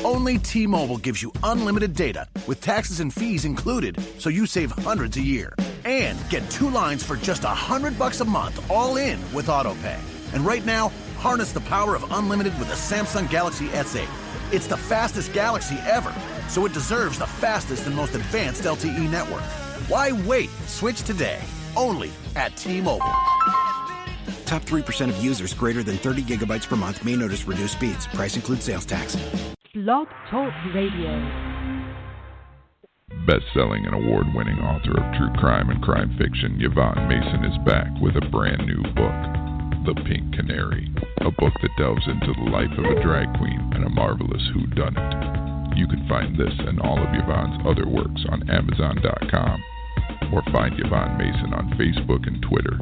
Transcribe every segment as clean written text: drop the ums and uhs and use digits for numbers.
Only T-Mobile gives you unlimited data with taxes and fees included, so you save hundreds a year. And get 2 lines for just $100 a month, all in with AutoPay. And right now, harness the power of unlimited with the Samsung Galaxy S8. It's the fastest Galaxy ever, so it deserves the fastest and most advanced LTE network. Why wait? Switch today. Only at T-Mobile. Top 3% of users greater than 30 gigabytes per month may notice reduced speeds. Price includes sales tax. Blog Talk Radio. Best-selling and award-winning author of true crime and crime fiction, Yvonne Mason is back with a brand new book, The Pink Canary, a book that delves into the life of a drag queen and a marvelous whodunit. You can find this and all of Yvonne's other works on Amazon.com or find Yvonne Mason on Facebook and Twitter.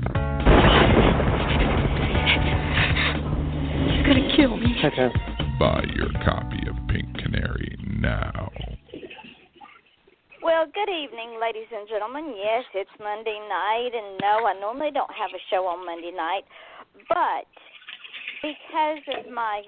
You're gonna kill me. Okay. Buy your copy of Pink Canary now. Well, good evening, ladies and gentlemen. Yes, it's Monday night, and no, I normally don't have a show on Monday night, but because of my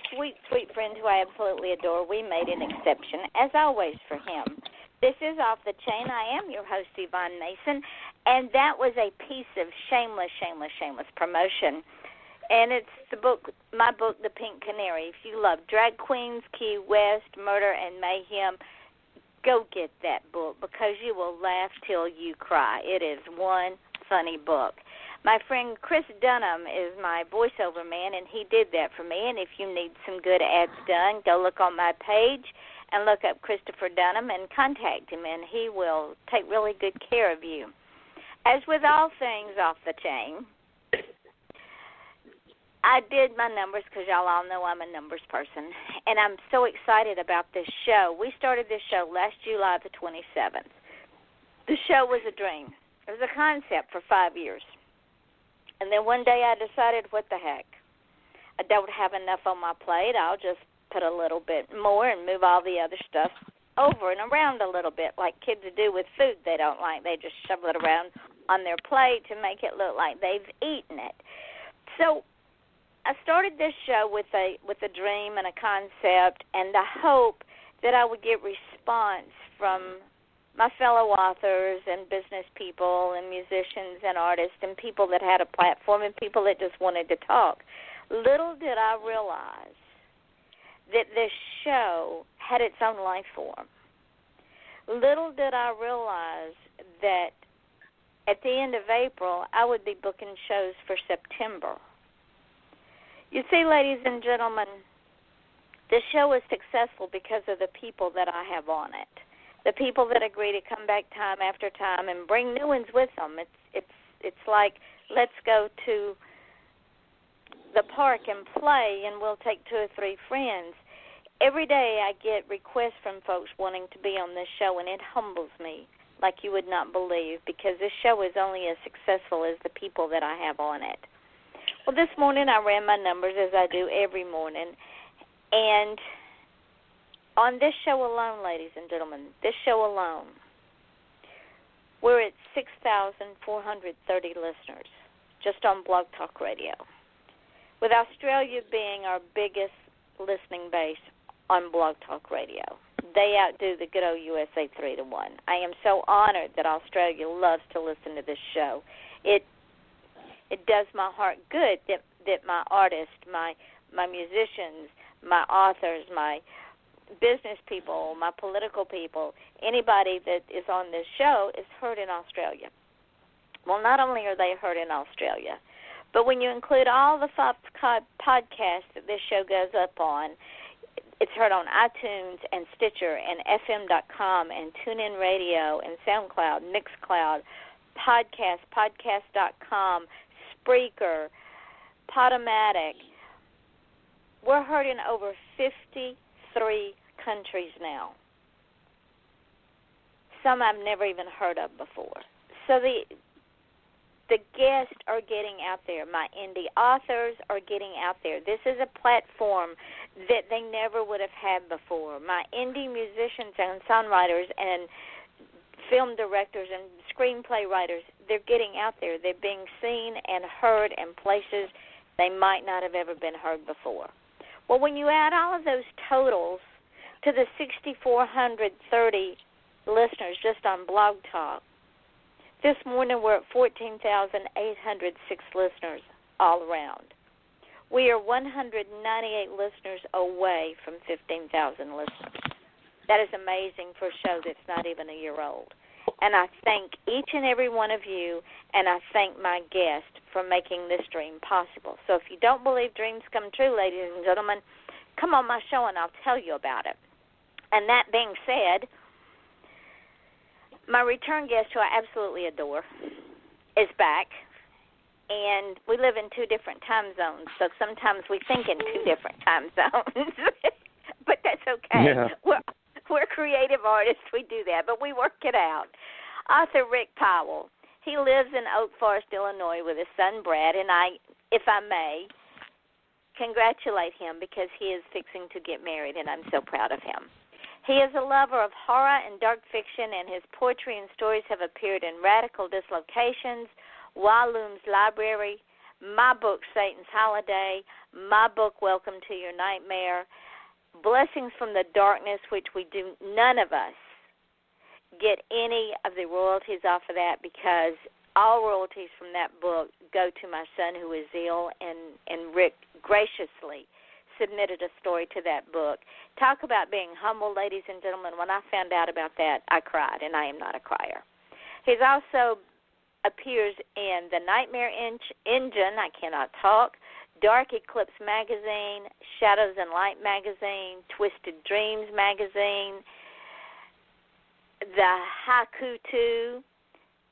sweet, sweet friend who I absolutely adore, we made an exception, as always, for him. This is Off the Chain. I am your host, Yvonne Mason, and that was a piece of shameless promotion. And it's my book, The Pink Canary. If you love drag queens, Key West, murder, and mayhem, go get that book because you will laugh till you cry. It is one funny book. My friend Chris Dunham is my voiceover man, and he did that for me. And if you need some good ads done, go look on my page and look up Christopher Dunham and contact him, and he will take really good care of you. As with all things Off the Chain, I did my numbers because y'all all know I'm a numbers person, and I'm so excited about this show. We started this show last July the 27th. The show was a dream. It was a concept for 5 years. And then one day I decided, what the heck? I don't have enough on my plate. I'll just put a little bit more and move all the other stuff over and around a little bit, like kids do with food they don't like. They just shovel it around on their plate to make it look like they've eaten it. So I started this show with a dream and a concept and the hope that I would get response from my fellow authors and business people and musicians and artists and people that had a platform and people that just wanted to talk. Little did I realize that this show had its own life form. Little did I realize that at the end of April I would be booking shows for September. You see, ladies and gentlemen, this show is successful because of the people that I have on it, the people that agree to come back time after time and bring new ones with them. It's like, let's go to the park and play, and we'll take 2 or 3 friends. Every day I get requests from folks wanting to be on this show, and it humbles me like you would not believe, because this show is only as successful as the people that I have on it. Well, this morning I ran my numbers, as I do every morning, and on this show alone, ladies and gentlemen, this show alone, we're at 6,430 listeners just on Blog Talk Radio, with Australia being our biggest listening base on Blog Talk Radio. They outdo the good old USA 3-1. I am so honored that Australia loves to listen to this show. It does my heart good that my artists, my musicians, my authors, my business people, my political people, anybody that is on this show is heard in Australia. Well, not only are they heard in Australia, but when you include all the podcasts that this show goes up on, it's heard on iTunes and Stitcher and FM.com and TuneIn Radio and SoundCloud, Mixcloud, podcast.com, Spreaker, Podomatic. We're heard in over 53 countries now. Some I've never even heard of before. So the guests are getting out there. My indie authors are getting out there. This is a platform that they never would have had before. My indie musicians and songwriters and film directors and screenplay writers, they're getting out there. They're being seen and heard in places they might not have ever been heard before. Well, when you add all of those totals to the 6,430 listeners just on Blog Talk. This morning we're at 14,806 listeners all around. We are 198 listeners away from 15,000 listeners. That is amazing for a show that's not even a year old. And I thank each and every one of you, and I thank my guest for making this dream possible. So if you don't believe dreams come true, ladies and gentlemen, come on my show and I'll tell you about it. And that being said, my return guest, who I absolutely adore, is back. And we live in two different time zones, so sometimes we think in two different time zones. But that's okay. Yeah. We're creative artists. We do that, but we work it out. Author Rick Powell. He lives in Oak Forest, Illinois, with his son Brad, and I, if I may, congratulate him because he is fixing to get married, and I'm so proud of him. He is a lover of horror and dark fiction, and his poetry and stories have appeared in Radical Dislocations, Walloom's Library, my book, Satan's Holiday, my book, Welcome to Your Nightmare, Blessings from the Darkness, which we do, none of us get any of the royalties off of that because all royalties from that book go to my son who is ill, and Rick graciously submitted a story to that book. Talk about being humble, ladies and gentlemen. When I found out about that, I cried, and I am not a crier. He's also appears in the Nightmare Engine, I Cannot Talk, Dark Eclipse Magazine, Shadows and Light Magazine, Twisted Dreams Magazine, the Haiku 2,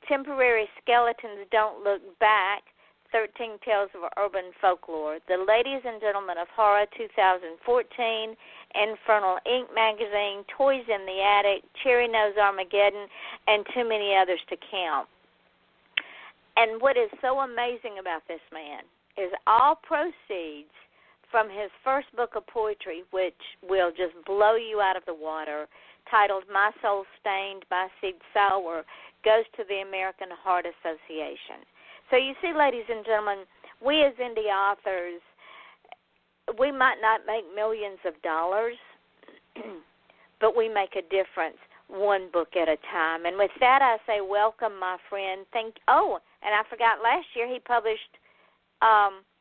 Temporary Skeletons Don't Look Back, 13 Tales of Urban Folklore, the Ladies and Gentlemen of Horror 2014, Infernal Ink Magazine, Toys in the Attic, Cherry Nose Armageddon, and too many others to count. And what is so amazing about this man is all proceeds from his first book of poetry, which will just blow you out of the water, titled My Soul Stained, My Seed Sour, goes to the American Heart Association. So you see, ladies and gentlemen, we as indie authors, we might not make millions of dollars, but we make a difference one book at a time. And with that, I say welcome, my friend. And I forgot, last year he published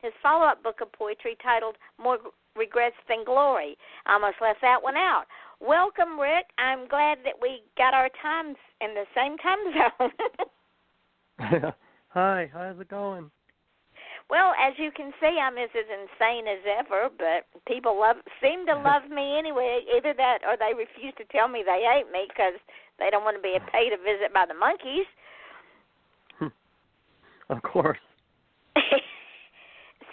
his follow-up book of poetry titled More Regrets Than Glory. I almost left that one out. Welcome, Rick. I'm glad that we got our times in the same time zone. Hi, how's it going? Well, as you can see, I'm as insane as ever, but people seem to love me anyway. Either that or they refuse to tell me they hate me because they don't want to be paid a visit by the monkeys. Of course.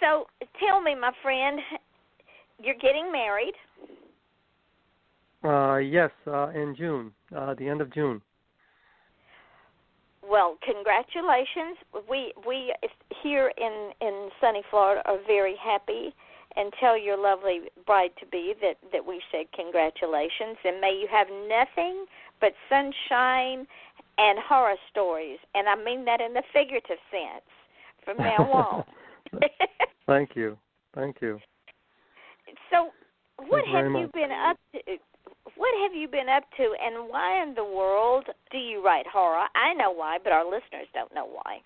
So tell me, my friend, you're getting married? Yes, in June, the end of June. Well, congratulations. We here in sunny Florida are very happy and tell your lovely bride-to-be that we said congratulations, and may you have nothing but sunshine and horror stories, and I mean that in the figurative sense from now on. Thank you. So what have you been up to? What have you been up to, and why in the world do you write horror? I know why, but our listeners don't know why.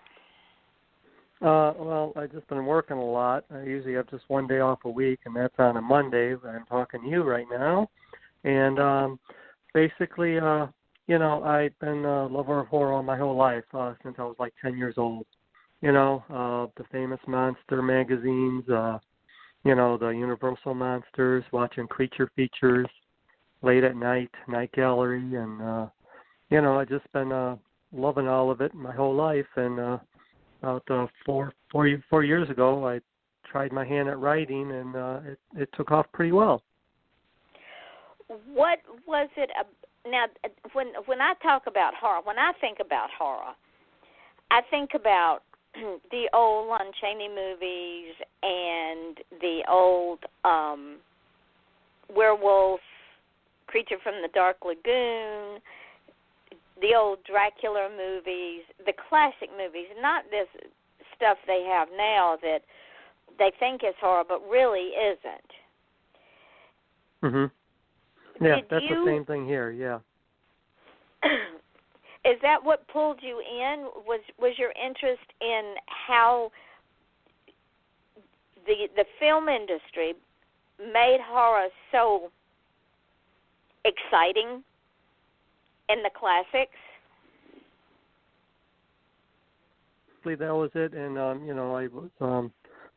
Well, I've just been working a lot. I usually have just one day off a week, and that's on a Monday. I'm talking to you right now. And basically, I've been a lover of horror my whole life, since I was like 10 years old. The famous monster magazines, the Universal Monsters, watching creature features late at night gallery, and I've just been loving all of it my whole life. And about 4 years ago, I tried my hand at writing, and it took off pretty well. What was it? Now, when I talk about horror, when I think about horror, I think about the old Lon Chaney movies and the old werewolf, Creature from the Dark Lagoon, the old Dracula movies, the classic movies, not this stuff they have now that they think is horror but really isn't. Mhm. Yeah, that's the same thing here, yeah. Is that what pulled you in? Was your interest in how the film industry made horror so exciting in the classics? That was it, and I was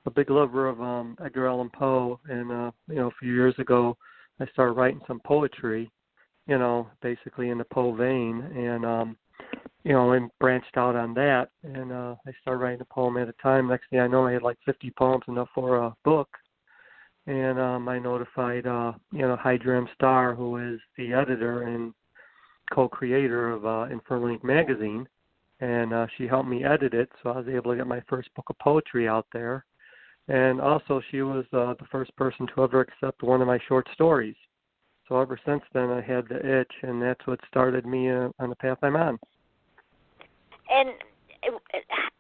a big lover of Edgar Allan Poe, and a few years ago I started writing some poetry, basically in the Poe vein, and and branched out on that, and I started writing a poem at a time. Next thing I know, I had like 50 poems, enough for a book, and I notified Hydram Starr, who is the editor and co-creator of Infernal magazine, and she helped me edit it, so I was able to get my first book of poetry out there. And also, she was the first person to ever accept one of my short stories. So ever since then, I had the itch, and that's what started me on the path I'm on. And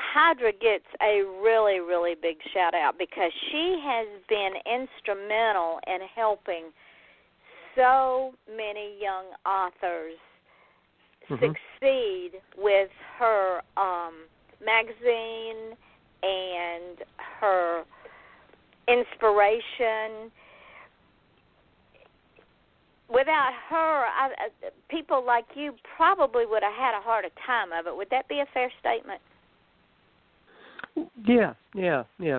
Hydra gets a really, really big shout out because she has been instrumental in helping so many young authors succeed with her magazine and her inspiration. Without her, people like you probably would have had a harder time of it. Would that be a fair statement? Yeah,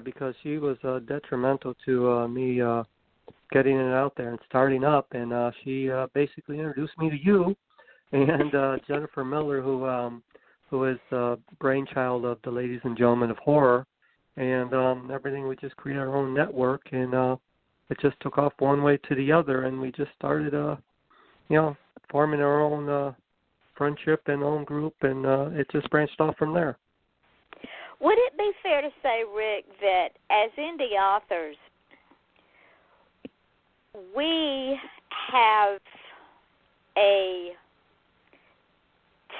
because she was detrimental to me getting it out there and starting up, and she basically introduced me to you and Jennifer Miller, who is the brainchild of the Ladies and Gentlemen of Horror, and everything. We just created our own network, and it just took off one way to the other, and we just started, forming our own friendship and own group, and it just branched off from there. Would it be fair to say, Rick, that as indie authors, we have a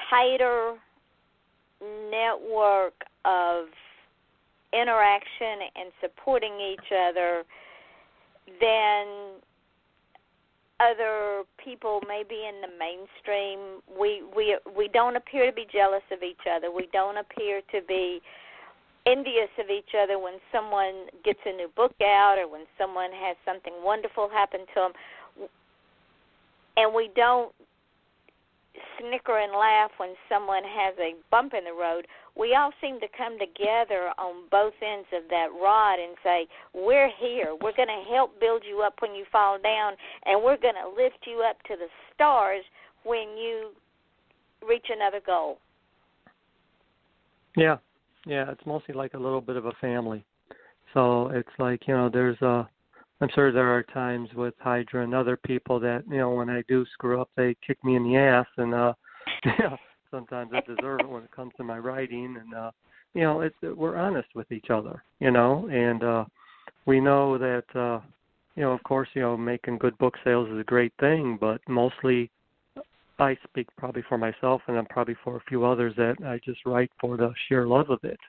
tighter network of interaction and supporting each other than other people maybe in the mainstream? We don't appear to be jealous of each other. We don't appear to be envious of each other when someone gets a new book out or when someone has something wonderful happen to them. And we don't snicker and laugh when someone has a bump in the road. We all seem to come together on both ends of that rod and say, we're here. We're going to help build you up when you fall down, and we're going to lift you up to the stars when you reach another goal. Yeah, it's mostly like a little bit of a family. So it's like, I'm sure there are times with Hydra and other people that, when I do screw up, they kick me in the ass, and sometimes I deserve it when it comes to my writing, and we're honest with each other, and we know that, of course, making good book sales is a great thing, but mostly I speak probably for myself, and I'm probably for a few others that I just write for the sheer love of it,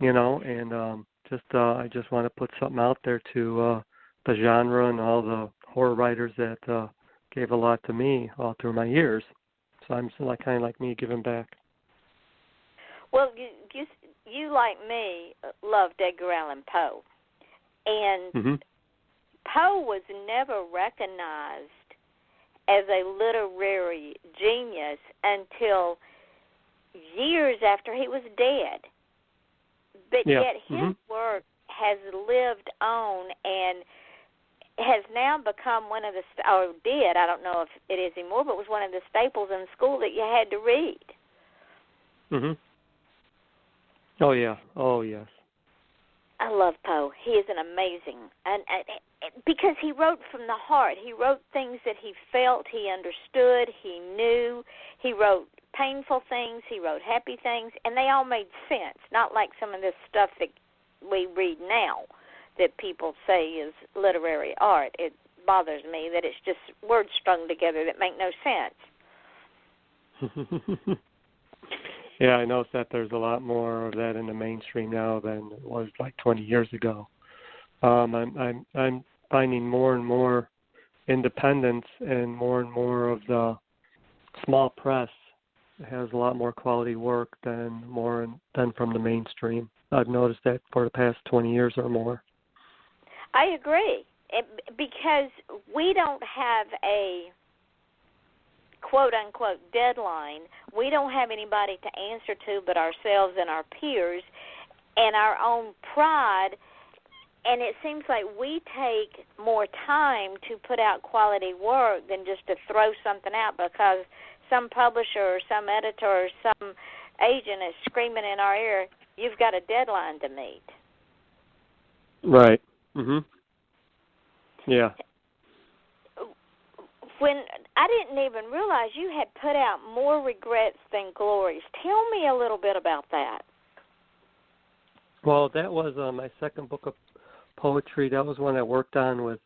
and I just want to put something out there to the genre and all the horror writers that gave a lot to me all through my years. So I'm still kind of like me giving back. Well, you like me loved Edgar Allan Poe, and Poe was never recognized as a literary genius until years after he was dead. But yet his work has lived on and has now become one of the, or did, I don't know if it is anymore, but was one of the staples in school that you had to read. Oh, yeah. Oh, yes. I love Poe. He is an amazing, and because he wrote from the heart. He wrote things that he felt, he understood, he knew. He wrote painful things, he wrote happy things, and they all made sense, not like some of this stuff that we read now that people say is literary art. It bothers me that it's just words strung together that make no sense. Yeah, I noticed that there's a lot more of that in the mainstream now than it was like 20 years ago. I'm finding more and more independents and more of the small press has a lot more quality work than from the mainstream. I've noticed that for the past 20 years or more. I agree, because we don't have a quote-unquote deadline. We don't have anybody to answer to but ourselves and our peers and our own pride, and it seems like we take more time to put out quality work than just to throw something out because some publisher or some editor or some agent is screaming in our ear, you've got a deadline to meet. Right. Mhm. Yeah. When I didn't even realize you had put out more Regrets Than Glories. Tell me a little bit about that. Well, that was my second book of poetry. That was one I worked on with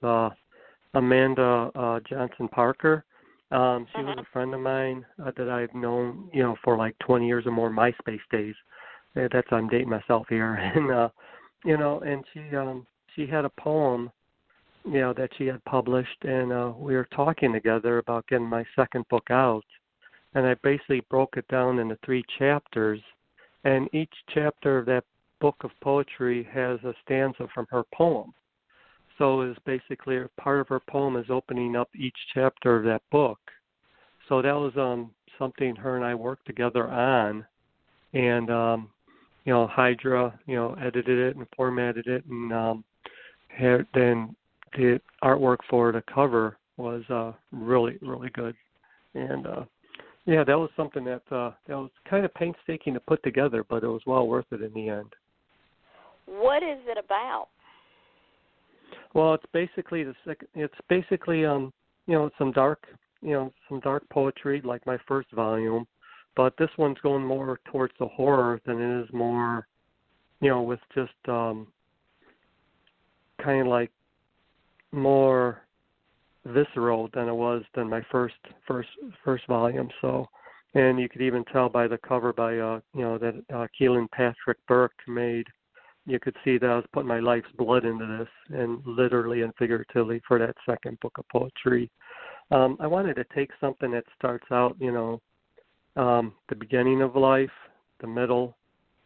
Amanda Johnson Parker. She was a friend of mine that I've known, for like 20 years or more, MySpace days. That's I'm dating myself here, and and she had a poem, that she had published, and we were talking together about getting my second book out, and I basically broke it down into 3 chapters, and each chapter of that book of poetry has a stanza from her poem. So it's basically part of her poem is opening up each chapter of that book. So that was something her and I worked together on, and Hydra, edited it and formatted it, and then the artwork for the cover was really, really good. And that was something that was kind of painstaking to put together, but it was well worth it in the end. What is it about? Well, it's basically some dark poetry like my first volume, but this one's going more towards the horror than it is more, with just kind of like more visceral than it was than my first volume. So, and you could even tell by the cover by that Keelan Patrick Burke made. You could see that I was putting my life's blood into this, and literally and figuratively for that second book of poetry. I wanted to take something that starts out, the beginning of life, the middle,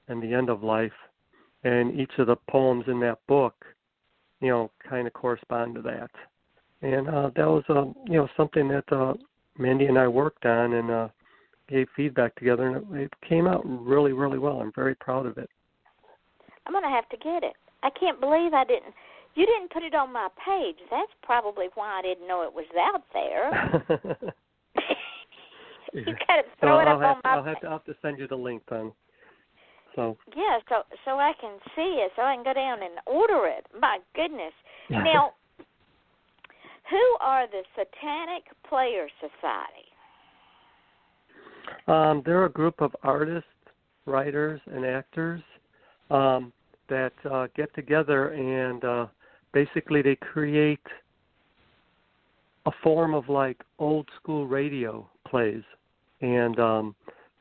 and the end of life, and each of the poems in that book, kind of correspond to that. And that was, something that Mandy and I worked on and gave feedback together, and it came out really, really well. I'm very proud of it. I'm going to have to get it. I can't believe you didn't put it on my page. That's probably why I didn't know it was out there. You got to throw it up on my page. I'll have to send you the link then. So. Yeah, so I can see it, so I can go down and order it. My goodness. Now, who are the Satanic Player Society? They're a group of artists, writers, and actors that get together and basically they create a form of like old school radio plays, and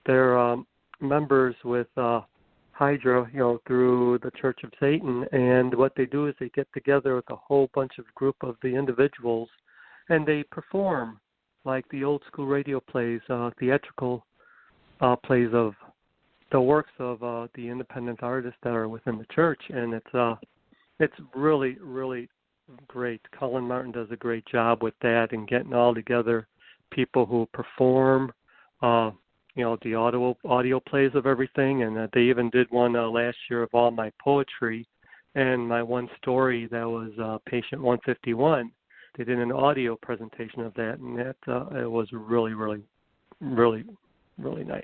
they're members with Hydra, through the Church of Satan, and what they do is they get together with a whole bunch of group of the individuals, and they perform like the old school radio plays, theatrical plays of the works of the independent artists that are within the church, and it's really, really great. Colin Martin does a great job with that and getting all together people who perform, the audio plays of everything, and they even did one last year of all my poetry and my one story that was Patient 151. They did an audio presentation of that, and that it was really, really, really, really nice.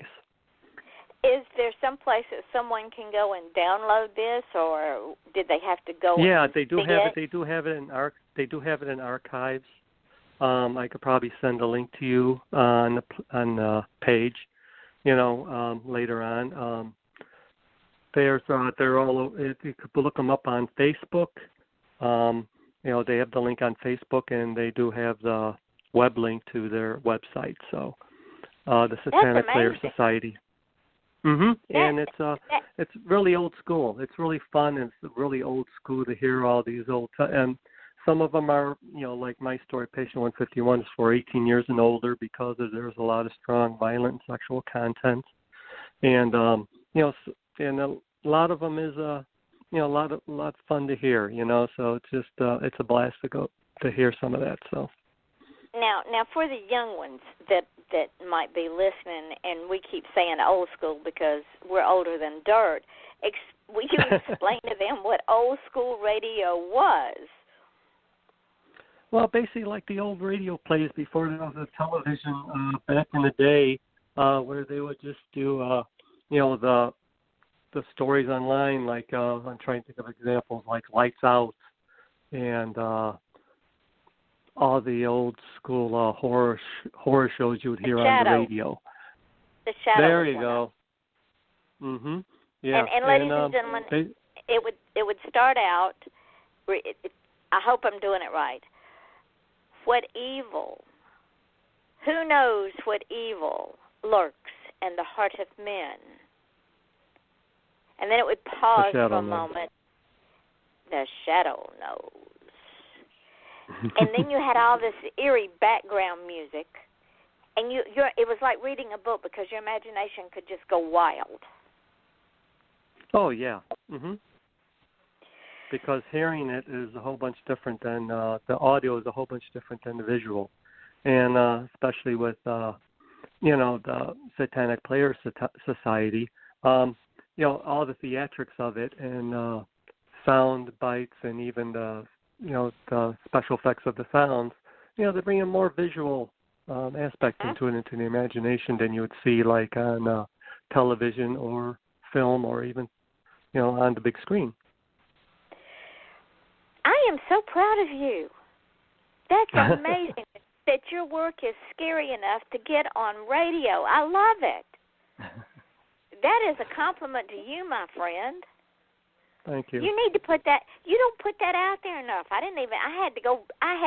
Is there some place that someone can go and download this, or did they have to go? Yeah, they do have it. They do have it in archives. I could probably send a link to you on the page, later on. They're all. You could look them up on Facebook. They have the link on Facebook, and they do have the web link to their website. So, the Satanic Player Society. And it's really old school. It's really fun. It's really old school to hear all these old. And some of them are, like my story, Patient 151, is for 18 years and older because there's a lot of strong, violent, and sexual content. And, and a lot of them is, a lot fun to hear, so it's just, it's a blast to hear some of that, so. Now, for the young ones that might be listening, and we keep saying old school because we're older than dirt, will you explain to them what old school radio was? Well, basically like the old radio plays before there was a television back in the day, where they would just do, the stories online, like I'm trying to think of examples like Lights Out and all the old school horror shows you would hear on the radio. The Shadow. There you go. Mhm. Yeah. And ladies and gentlemen, it would start out. I hope I'm doing it right. What evil? Who knows what evil lurks in the heart of men? And then it would pause for a moment. The shadow knows. And then you had all this eerie background music, and it was like reading a book because your imagination could just go wild. Oh yeah. Mhm. Because hearing it is a whole bunch different than the audio is a whole bunch different than the visual, and especially with the Satanic Players Society, all the theatrics of it and sound bites and even the special effects of the sounds, they bring a more visual aspect into the imagination than you would see like on television or film or even on the big screen. I am so proud of you. That's amazing that your work is scary enough to get on radio. I love it. That is a compliment to you, my friend. Thank you. You need to put that. You don't put that out there enough. I had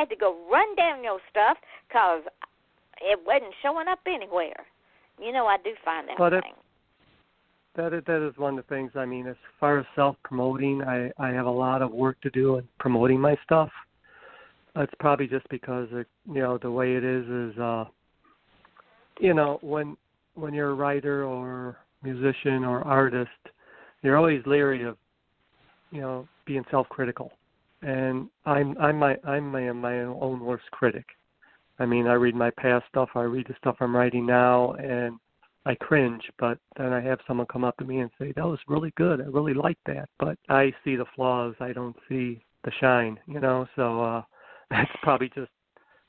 to go run down your stuff because it wasn't showing up anywhere. I do find that thing. That is one of the things. I mean, as far as self-promoting, I have a lot of work to do in promoting my stuff. It's probably just because the way it is when you're a writer or musician or artist, you're always leery of being self-critical, and I'm my own worst critic. I mean, I read my past stuff, I read the stuff I'm writing now, and I cringe, but then I have someone come up to me and say, that was really good, I really like that, but I see the flaws, I don't see the shine, so that's probably just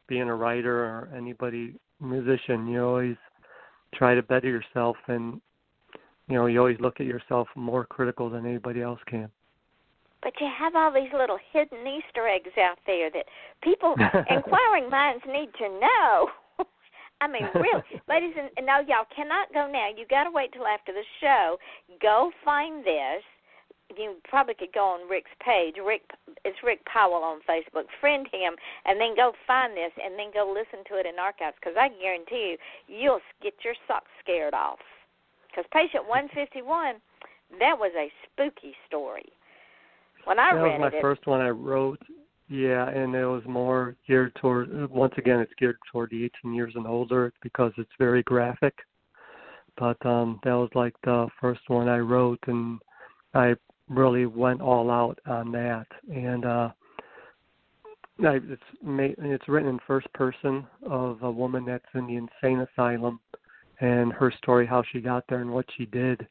being a writer or anybody, musician. You always try to better yourself, and you always look at yourself more critical than anybody else can. But you have all these little hidden Easter eggs out there that people, inquiring minds need to know. I mean, really, ladies and no, y'all cannot go now. You got to wait till after the show. Go find this. You probably could go on Rick's page. It's Rick Powell on Facebook. Friend him, and then go find this, and then go listen to it in archives. Because I guarantee you'll get your socks scared off. Because Patient 151, that was a spooky story. When I read it, that was my first one I wrote. Yeah, and it was more geared toward, once again, it's geared toward the 18 years and older because it's very graphic. But that was like the first one I wrote, and I really went all out on that. And it's written in first person of a woman that's in the insane asylum and her story, how she got there and what she did.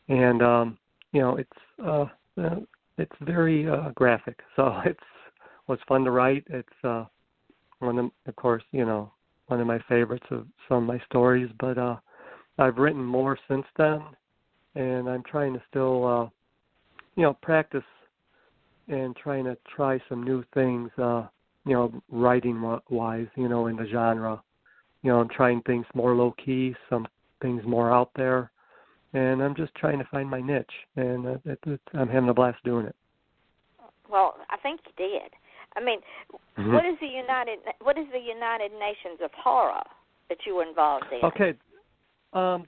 And, it's very graphic. So it was fun to write. It's one of my favorites of some of my stories. But I've written more since then, and I'm trying to still, practice and trying to try some new things, writing-wise, in the genre. I'm trying things more low-key, some things more out there. And I'm just trying to find my niche, and I'm having a blast doing it. Well, I think you did. I mean, what is the United Nations of Horror that you were involved in? Okay,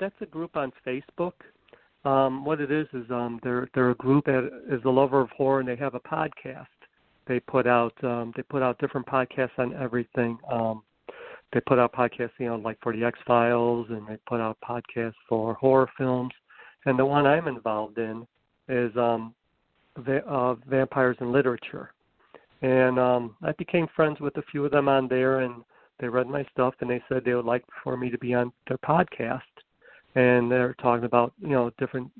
that's a group on Facebook. What it is they're a group that is a lover of horror, and they have a podcast they put out different podcasts on everything. They put out podcasts, like for the X-Files, and they put out podcasts for horror films. And the one I'm involved in is Vampires in Literature. And I became friends with a few of them on there, and they read my stuff, and they said they would like for me to be on their podcast. And they're talking about, different,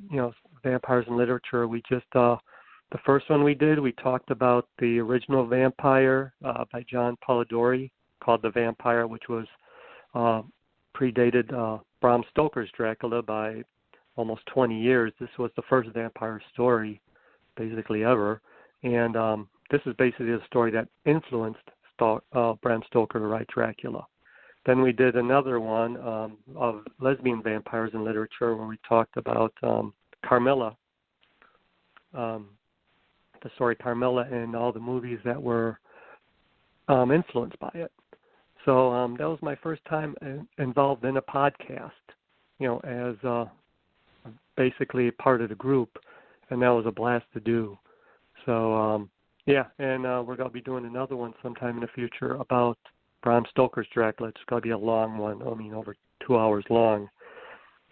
vampires in literature. We just, the first one we did, we talked about the original vampire by John Polidori called The Vampire, which was predated Bram Stoker's Dracula by almost 20 years. This was the first vampire story, basically, ever. And this is basically a story that influenced Bram Stoker to write Dracula. Then we did another one of lesbian vampires in literature where we talked about Carmilla, the story Carmilla, and all the movies that were influenced by it. So that was my first time involved in a podcast, as basically part of the group, and that was a blast to do. So, and we're going to be doing another one sometime in the future about Bram Stoker's Dracula. It's going to be a long one, over 2 hours long.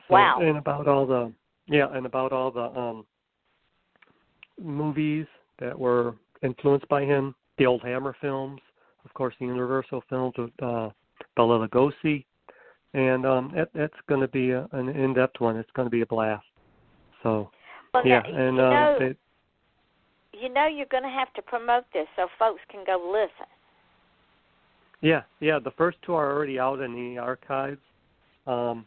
So, wow. And about all the movies that were influenced by him, the old Hammer films, of course, the Universal films with Bela Lugosi, and that's going to be an in-depth one. It's going to be a blast. So, well, yeah, now, and you're going to have to promote this so folks can go listen. Yeah. The first two are already out in the archives, and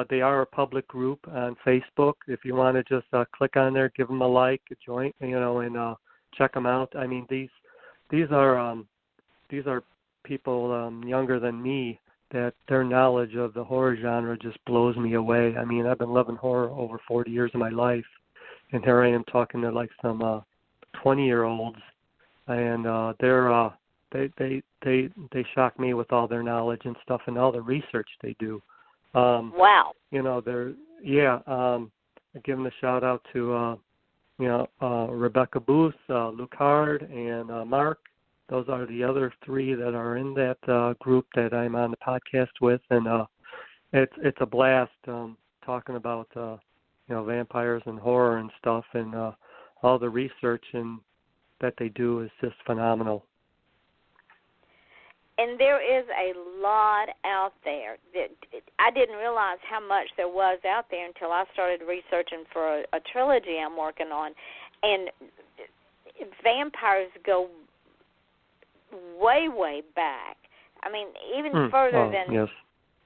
they are a public group on Facebook. If you want to just click on there, give them a like, join, and check them out. I mean, these are people younger than me that their knowledge of the horror genre just blows me away. I mean, I've been loving horror over 40 years of my life, and here I am talking to like some 20-year-olds, and they shock me with all their knowledge and stuff and all the research they do. Wow. Giving a shout out to Rebecca Booth, Luke Hard, and Mark. Those are the other three that are in that group that I'm on the podcast with, and it's a blast talking about vampires and horror and stuff, and all the research and that they do is just phenomenal. And there is a lot out there that I didn't realize how much there was out there until I started researching for a trilogy I'm working on. And vampires go way, way back. I mean, even further than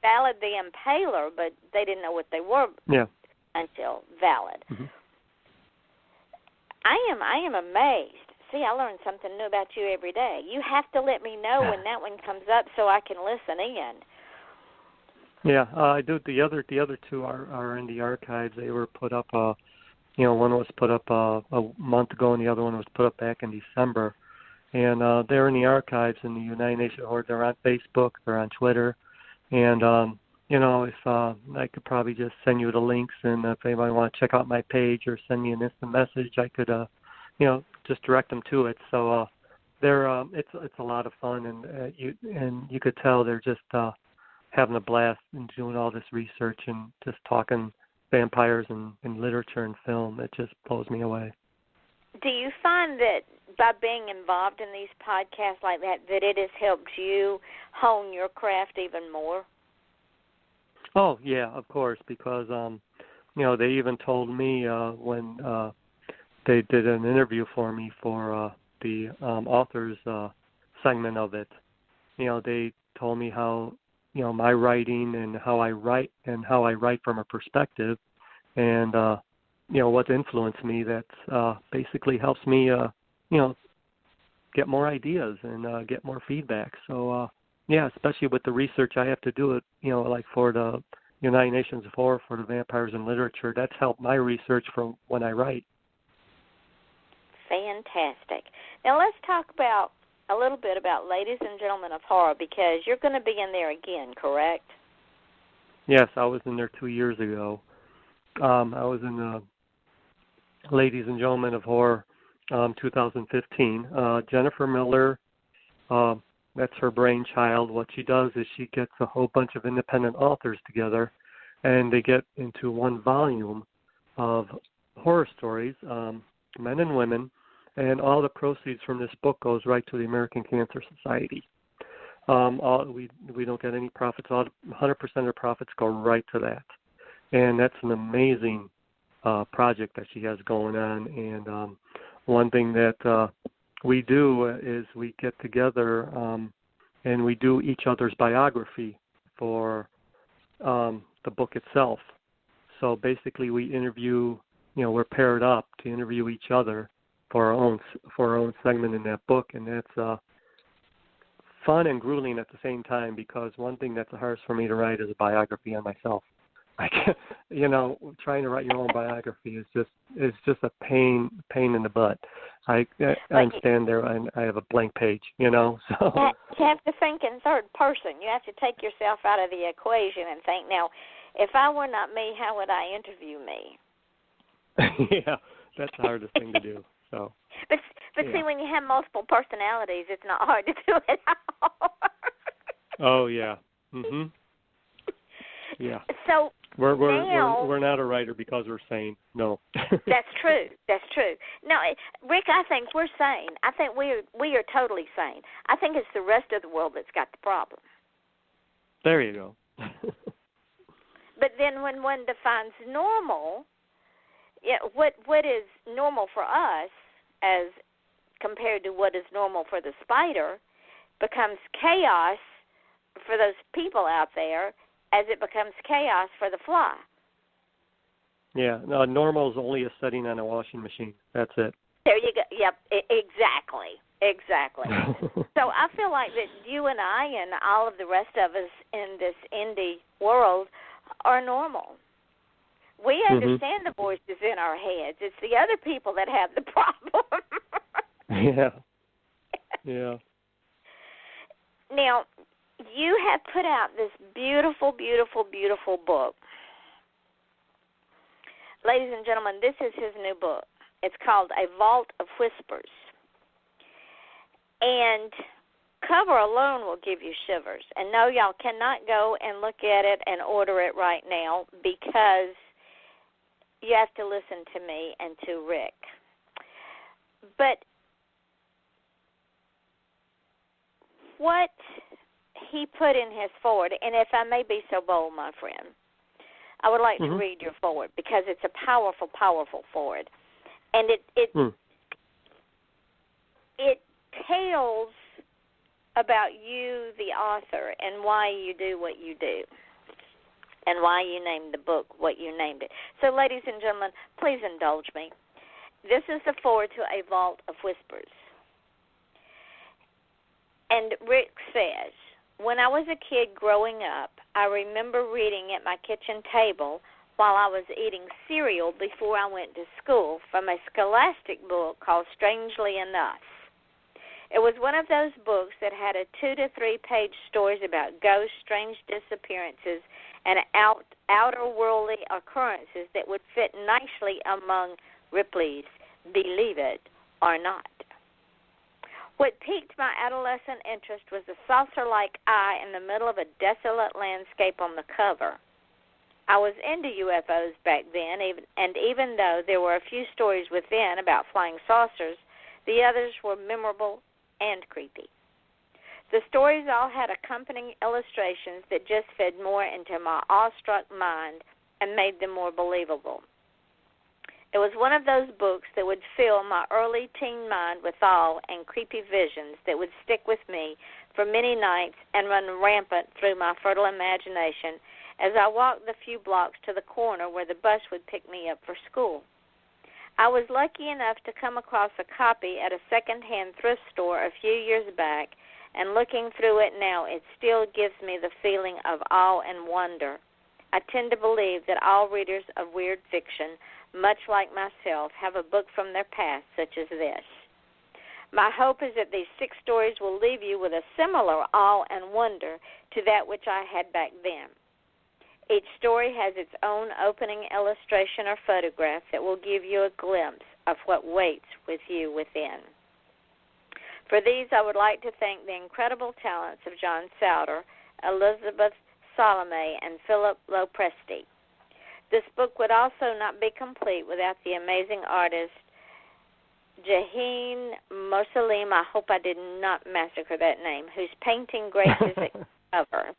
Valid the Impaler, but they didn't know what they were until Valid. Mm-hmm. I am amazed. See, I learn something new about you every day. You have to let me know when that one comes up so I can listen in. Yeah, I do. The other two are in the archives. They were put up. One was put up a month ago, and the other one was put up back in December. And they're in the archives in the United Nations Horror. They're on Facebook. They're on Twitter. And if I could probably just send you the links, and if anybody want to check out my page or send me an instant message, I could just direct them to it. So they're it's a lot of fun, and you could tell they're just having a blast and doing all this research and just talking vampires and literature and film. It just blows me away. Do you find that by being involved in these podcasts like that it has helped you hone your craft even more? Oh yeah, of course, because they even told me when they did an interview for me for the authors segment of it. They told me how my writing and how I write from a perspective, and what influenced me. That basically helps me get more ideas and get more feedback. So especially with the research I have to do it. Like for the United Nations of Horror for the Vampires in Literature, that's helped my research from when I write. Fantastic. Now let's talk about a little bit about Ladies and Gentlemen of Horror, because you're going to be in there again, correct? Yes, I was in there 2 years ago. I was in the Ladies and Gentlemen of Horror 2015. Jennifer Miller, that's her brainchild. What she does is she gets a whole bunch of independent authors together, and they get into one volume of horror stories, men and women, and all the proceeds from this book goes right to the American Cancer Society. We don't get any profits. 100% of the profits go right to that. And that's an amazing project that she has going on. And one thing that we do is we get together and we do each other's biography for the book itself. So basically we interview, we're paired up to interview each other for our own segment in that book, and that's fun and grueling at the same time, because one thing that's the hardest for me to write is a biography on myself. I can't, trying to write your own biography is just a pain in the butt. I stand there and I have a blank page, so. You have to think in third person. You have to take yourself out of the equation and think, now, if I were not me, how would I interview me? Yeah, that's the hardest thing to do. So. But yeah. See, when you have multiple personalities, it's not hard to do it all. Oh yeah. Mhm. Yeah. So we're not a writer because we're sane. No. That's true. No, Rick, I think we're sane. I think we are totally sane. I think it's the rest of the world that's got the problem. There you go. But then when one defines normal, what is normal for us as compared to what is normal for the spider becomes chaos for those people out there as it becomes chaos for the fly. Yeah, no, normal is only a setting on a washing machine. That's it. There you go. Yep, exactly. So I feel like that you and I and all of the rest of us in this indie world are normal. We understand the voices in our heads. It's the other people that have the problem. Yeah. Now, you have put out this beautiful, beautiful, beautiful book. Ladies and gentlemen, this is his new book. It's called A Vault of Whispers. And cover alone will give you shivers. And no, y'all cannot go and look at it and order it right now because you have to listen to me and to Rick. But what he put in his forward, and if I may be so bold, my friend, I would like to read your forward because it's a powerful, powerful forward. And it tells about you, the author, and why you do what you do, and why you named the book what you named it. So, ladies and gentlemen, please indulge me. This is the forward to A Vault of Whispers. And Rick says, when I was a kid growing up, I remember reading at my kitchen table while I was eating cereal before I went to school from a scholastic book called Strangely Enough. It was one of those books that had 2 to 3 page stories about ghosts, strange disappearances, and outer-worldly occurrences that would fit nicely among Ripley's Believe It or Not. What piqued my adolescent interest was the saucer-like eye in the middle of a desolate landscape on the cover. I was into UFOs back then, and even though there were a few stories within about flying saucers, the others were memorable and creepy. The stories all had accompanying illustrations that just fed more into my awestruck mind and made them more believable. It was one of those books that would fill my early teen mind with awe and creepy visions that would stick with me for many nights and run rampant through my fertile imagination as I walked the few blocks to the corner where the bus would pick me up for school. I was lucky enough to come across a copy at a second-hand thrift store a few years back, and looking through it now, it still gives me the feeling of awe and wonder. I tend to believe that all readers of weird fiction, much like myself, have a book from their past such as this. My hope is that these 6 stories will leave you with a similar awe and wonder to that which I had back then. Each story has its own opening illustration or photograph that will give you a glimpse of what waits with you within. For these, I would like to thank the incredible talents of John Souter, Elizabeth Salome, and Philip Lopresti. This book would also not be complete without the amazing artist Jaheen Mosalim, I hope I did not massacre that name, whose painting graces its cover.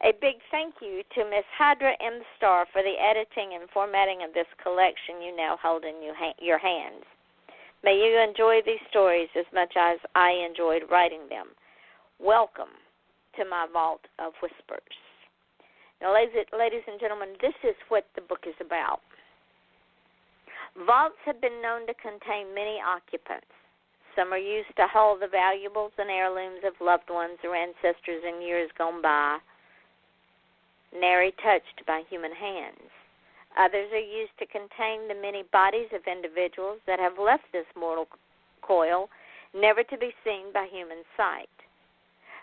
A big thank you to Miss Hydra M. Star for the editing and formatting of this collection you now hold in your hands. May you enjoy these stories as much as I enjoyed writing them. Welcome to my vault of whispers. Now, ladies and gentlemen, this is what the book is about. Vaults have been known to contain many occupants. Some are used to hold the valuables and heirlooms of loved ones or ancestors in years gone by, nary touched by human hands. Others are used to contain the many bodies of individuals that have left this mortal coil, never to be seen by human sight.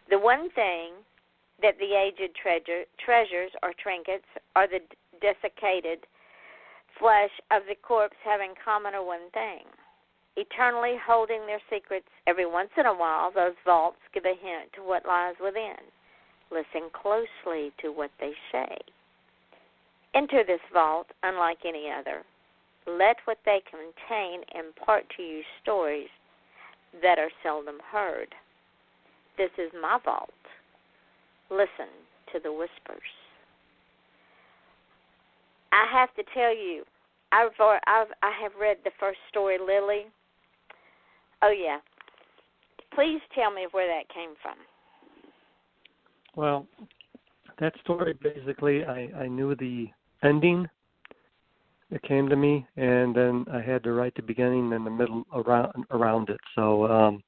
The one thing that the aged treasures or trinkets or the desiccated flesh of the corpse have in common are one thing. Eternally holding their secrets, every once in a while those vaults give a hint to what lies within. Listen closely to what they say. Enter this vault unlike any other. Let what they contain impart to you stories that are seldom heard. This is my vault. Listen to the whispers. I have to tell you, I have read the first story, Lily. Oh, yeah. Please tell me where that came from. Well, that story, basically, I knew the ending. It came to me, and then I had to write the beginning and the middle around it. So,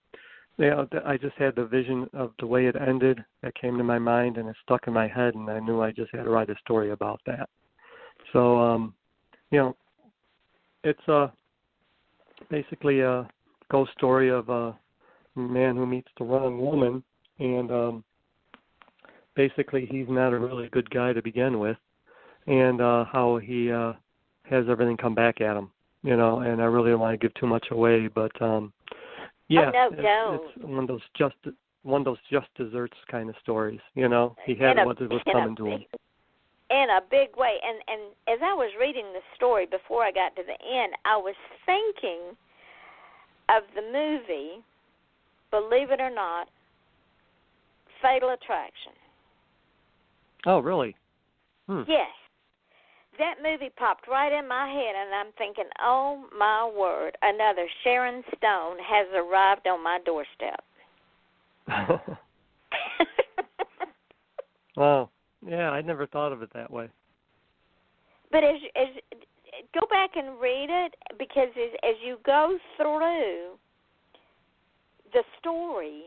I just had the vision of the way it ended that came to my mind, and it stuck in my head, and I knew I just had to write a story about that. So, it's basically a ghost story of a man who meets the wrong woman, and basically he's not a really good guy to begin with, and how he has everything come back at him, and I really don't want to give too much away, but yeah, it's one of those just desserts kind of stories, he had what was coming to him. In a big way. And as I was reading the story before I got to the end, I was thinking of the movie, believe it or not, Fatal Attraction. Oh, really? Yes. That movie popped right in my head, and I'm thinking, oh, my word, another Sharon Stone has arrived on my doorstep. Wow. Yeah, I never thought of it that way. But as go back and read it, because as you go through the story,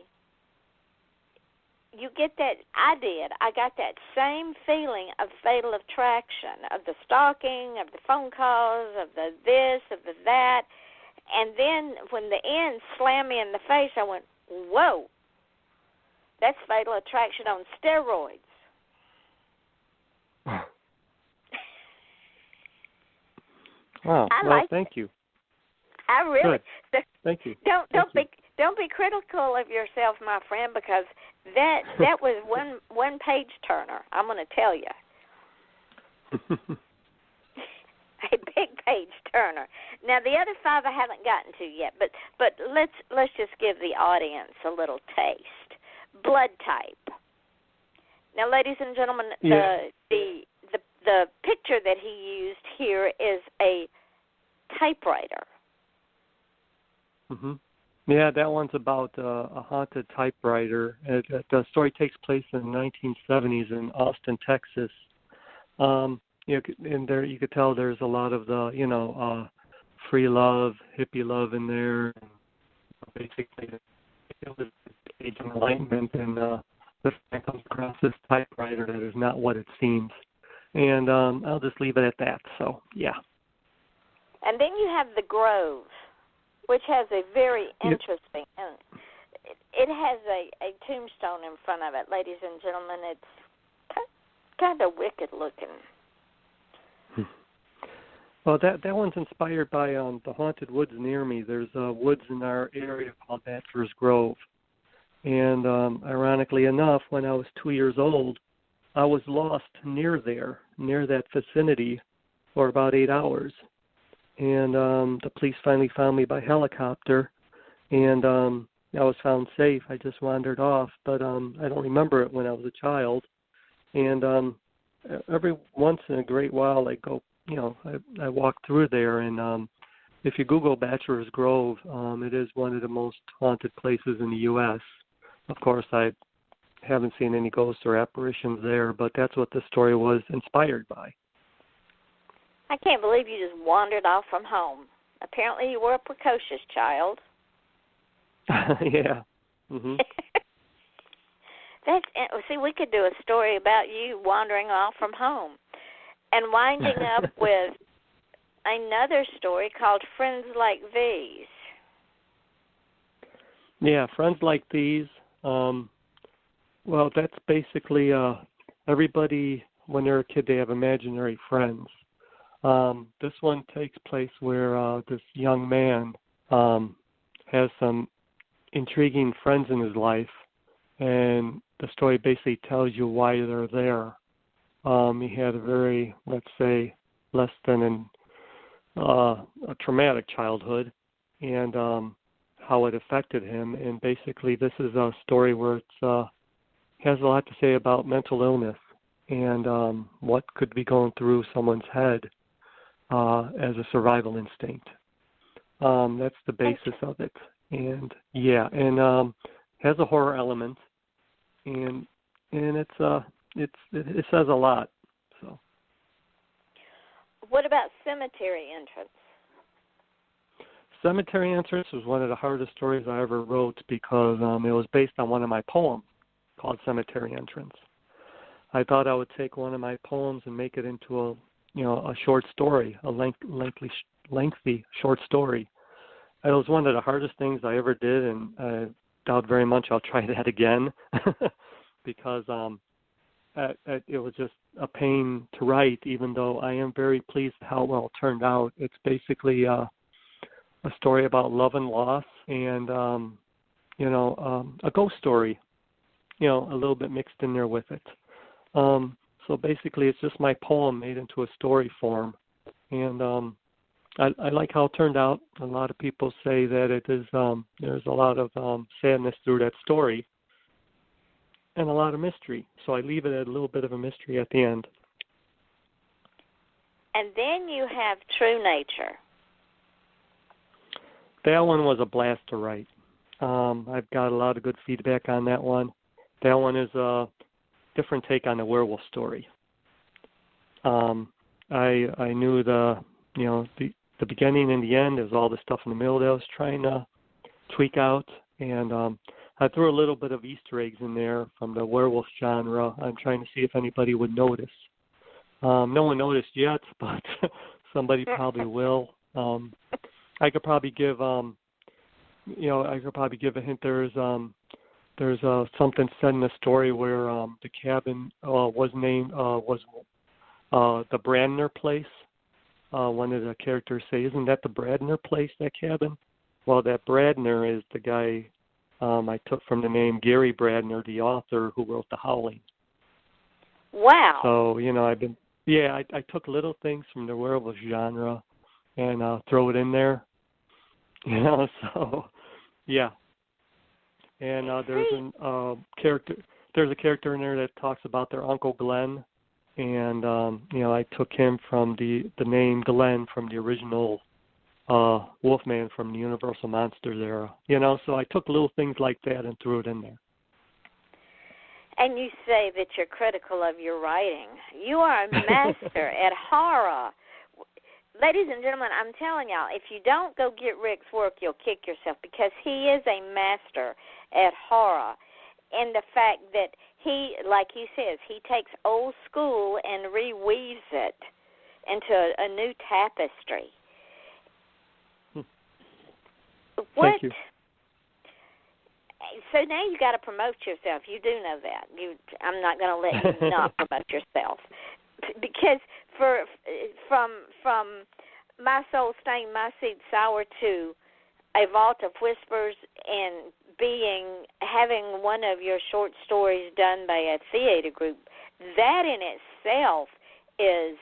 you get that. I got that same feeling of Fatal Attraction, of the stalking, of the phone calls, of the this, of the that. And then when the end slammed me in the face, I went, whoa, that's Fatal Attraction on steroids. Wow. Well, thank you. I really. Good. Thank you. Don't be critical of yourself, my friend, because that was one page turner. I'm going to tell you. A big page turner. Now the other 5 I haven't gotten to yet, but let's just give the audience a little taste. Blood type. Now, ladies and gentlemen, the picture that he used here is a typewriter. Mhm. Yeah, that one's about a haunted typewriter. The story takes place in the 1970s in Austin, Texas. And there you could tell there's a lot of the free love, hippie love in there. Basically, it was age of enlightenment, and this man comes across this typewriter that is not what it seems. And I'll just leave it at that. So, yeah. And then you have the Grove, which has a very interesting, it has a tombstone in front of it, ladies and gentlemen. kind of wicked looking. Well, that one's inspired by the haunted woods near me. There's woods in our area called Bachelor's Grove. And ironically enough, when I was 2 years old, I was lost near that vicinity, for about 8 hours. And the police finally found me by helicopter, and I was found safe. I just wandered off, but I don't remember it when I was a child. And every once in a great while, I go, I walk through there, and if you Google Bachelor's Grove, it is one of the most haunted places in the U.S. Of course, I haven't seen any ghosts or apparitions there, but that's what the story was inspired by. I can't believe you just wandered off from home. Apparently you were a precocious child. Yeah. Mm-hmm. See, we could do a story about you wandering off from home. And winding up with another story called Friends Like These. Yeah, Friends Like These. Well, that's basically everybody, when they're a kid, they have imaginary friends. This one takes place where this young man has some intriguing friends in his life, and the story basically tells you why they're there. He had a very, let's say, less than a traumatic childhood, and how it affected him. And basically, this is a story where it has a lot to say about mental illness and what could be going through someone's head as a survival instinct. That's the basis of it. And has a horror element, and it says a lot. So, what about Cemetery Entrance? Cemetery Entrance was one of the hardest stories I ever wrote because it was based on one of my poems called Cemetery Entrance. I thought I would take one of my poems and make it into a short story, a lengthy short story. It was one of the hardest things I ever did, and I doubt very much I'll try that again because it was just a pain to write, even though I am very pleased how well it turned out. It's basically a story about love and loss and, a ghost story, a little bit mixed in there with it. So basically it's just my poem made into a story form. And I like how it turned out. A lot of people say that it is there's a lot of sadness through that story and a lot of mystery. So I leave it at a little bit of a mystery at the end. And then you have True Nature. That one was a blast to write. I've got a lot of good feedback on that one. That one is a different take on the werewolf story. I knew the beginning and the end. There's all the stuff in the middle that I was trying to tweak out, and I threw a little bit of Easter eggs in there from the werewolf genre. I'm trying to see if anybody would notice. No one noticed yet, but somebody probably will. I could probably give a hint. There's something said in the story where the cabin was named the Bradner place. One of the characters say, "Isn't that the Bradner place, that cabin?" Well, that Bradner is the guy I took from the name Gary Bradner, the author who wrote The Howling. Wow. So, I took little things from the werewolf genre and throw it in there. So, yeah. And there's a character in there that talks about their Uncle Glenn. And, I took him from the name Glenn from the original Wolfman from the Universal Monsters era. So I took little things like that and threw it in there. And you say that you're critical of your writing. You are a master at horror. Ladies and gentlemen, I'm telling y'all, if you don't go get Rick's work, you'll kick yourself because he is a master at horror. And the fact that he, like he says, he takes old school and reweaves it into a new tapestry. Thank you. So now you got to promote yourself. You do know that. I'm not going to let you not promote yourself, because from My Soul Stained, My Seed Sour to A Vault of Whispers, and having one of your short stories done by a theater group, that in itself is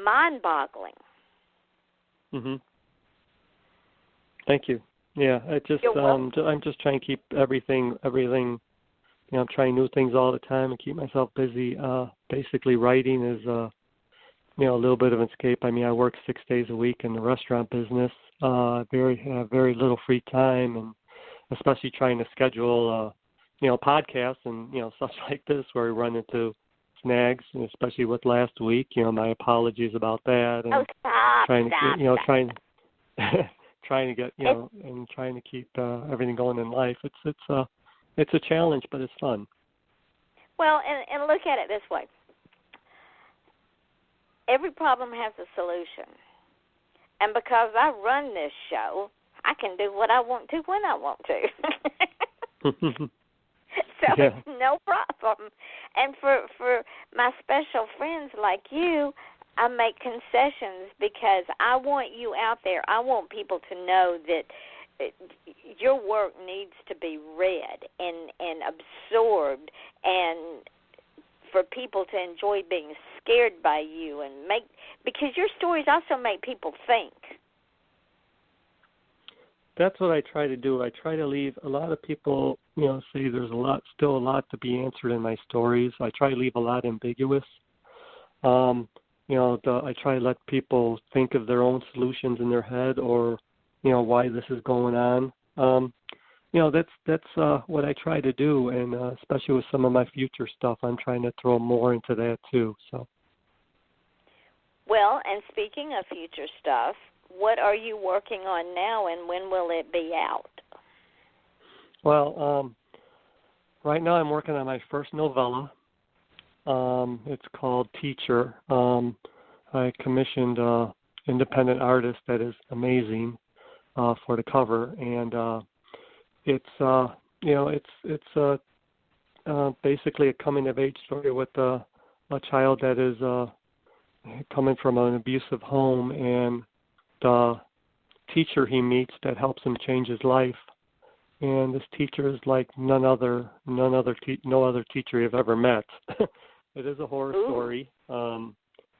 mind-boggling. Mhm. Thank you. Yeah, I'm just trying to keep everything. I'm trying new things all the time and keep myself busy. Basically, writing is a little bit of an escape. I mean, I work 6 days a week in the restaurant business. Have very little free time, and especially trying to schedule, podcasts and stuff like this where we run into snags, and especially with last week. My apologies about that. And trying to get and trying to keep everything going in life. It's a challenge, but it's fun. Well, and look at it this way. Every problem has a solution. And because I run this show, I can do what I want to when I want to. So yeah. It's no problem. And for my special friends like you, I make concessions because I want you out there. I want people to know that your work needs to be read and absorbed, and for people to enjoy being scared by you, and because your stories also make people think. That's what I try to do. I try to leave a lot of people, say there's still a lot to be answered in my stories. I try to leave a lot ambiguous. I try to let people think of their own solutions in their head, or, why this is going on. That's what I try to do, and especially with some of my future stuff, I'm trying to throw more into that too. So. Well, and speaking of future stuff, what are you working on now, and when will it be out? Well, right now I'm working on my first novella. It's called Teacher. I commissioned an independent artist that is amazing for the cover, and it's basically a coming of age story with a child that is coming from an abusive home, and the teacher he meets that helps him change his life. And this teacher is like no other teacher you've ever met. It is a horror story, and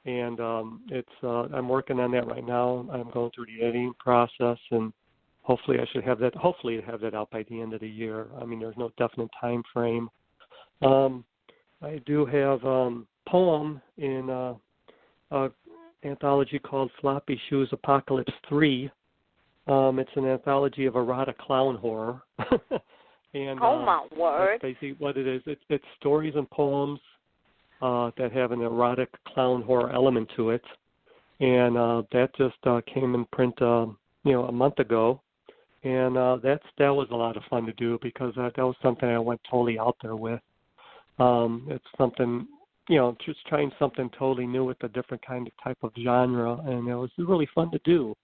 it's I'm working on that right now. I'm going through the editing process, and hopefully I should have that. Hopefully have that out by the end of the year. I mean, there's no definite time frame. I do have poem in an anthology called Floppy Shoes Apocalypse 3. It's an anthology of erotic clown horror. And my word! That's basically what it is. It's stories and poems that have an erotic clown horror element to it, and that just came in print, a month ago, and that was a lot of fun to do because that was something I went totally out there with. It's something, just trying something totally new with a different kind of type of genre, and it was really fun to do.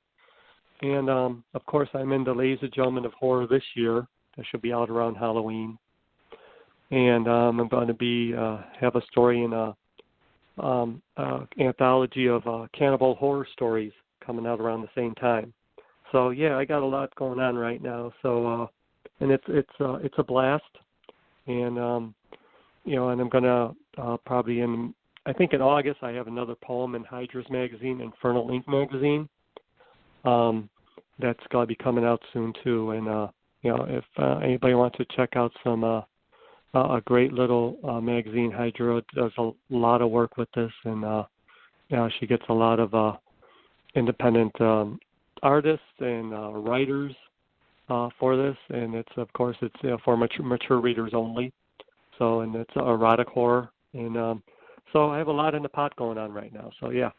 And of course, I'm in the Ladies and Gentlemen of Horror this year. That should be out around Halloween. And I'm going to be have a story in a anthology of cannibal horror stories coming out around the same time. So yeah, I got a lot going on right now. So and it's a blast. And and I'm gonna probably I think in August I have another poem in Hydra's magazine, Infernal Ink magazine. That's going to be coming out soon too. And if anybody wants to check out some a great little magazine, Hydra does a lot of work with this, and she gets a lot of independent artists and writers for this, and it's for mature readers only. So, and it's erotic horror, and so I have a lot in the pot going on right now. So yeah.